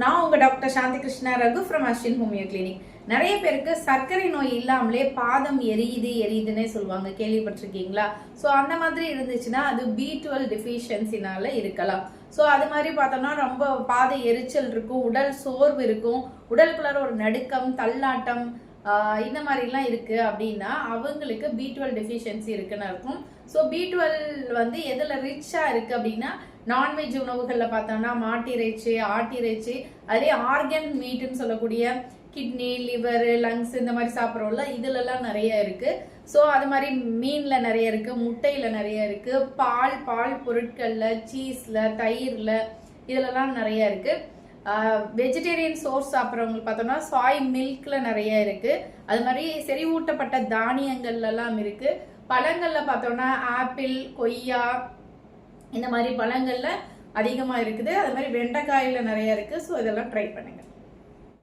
நான் உங்க doctor Shanti Krishna Raghu from Ashwin homeo clinic. நிறைய பேருக்கு சர்க்கரை நோய் இல்லாமலே பாதம் எரியுதுன்னே சொல்லுவாங்க, கேள்விப்பட்டிருக்கீங்களா? ஸோ அந்த மாதிரி இருந்துச்சுன்னா அது B12 டெஃபிஷியன்சினால இருக்கலாம். ஸோ அது மாதிரி பார்த்தோம்னா ரொம்ப பாதை எரிச்சல் இருக்கும், உடல் சோர்வு இருக்கும், உடலுக்குள்ளார ஒரு நடுக்கம், தள்ளாட்டம் இந்த மாதிரிலாம் இருக்கு அப்படின்னா அவங்களுக்கு B12 டெஃபிஷியன்சி இருக்குன்னு இருக்கும். ஸோ B12 வந்து எதில் ரிச்சாக இருக்கு அப்படின்னா நான்வெஜ் உணவுகளில் பார்த்தோம்னா மாட்டிறைச்சி, ஆட்டிறைச்சி, அதே ஆர்கன் மீட்னு சொல்லக்கூடிய கிட்னி, லிவர், லங்ஸ் இந்த மாதிரி சாப்பிட்றோம்ல, இதுலலாம் நிறைய இருக்கு. ஸோ அது மாதிரி மீன்ல நிறைய இருக்கு, முட்டையில நிறைய இருக்கு, பால் பொருட்கள்ல, சீஸ்ல, தயிர்ல இதுலலாம் நிறைய இருக்கு. வெஜிடேரியன் சோர்ஸ் சாப்பிட்றவங்களுக்கு பார்த்தோம்னா சாய் மில்க்ல நிறைய இருக்கு. அது மாதிரி செறிவூட்டப்பட்ட தானியங்கள்லாம் இருக்கு. பழங்கள்ல பார்த்தோம்னா ஆப்பிள், கொய்யா இந்த மாதிரி பழங்கள்ல அதிகமாக இருக்குது. அது மாதிரி வெண்டைக்காயில நிறைய இருக்கு. ஸோ இதெல்லாம் ட்ரை பண்ணுங்க.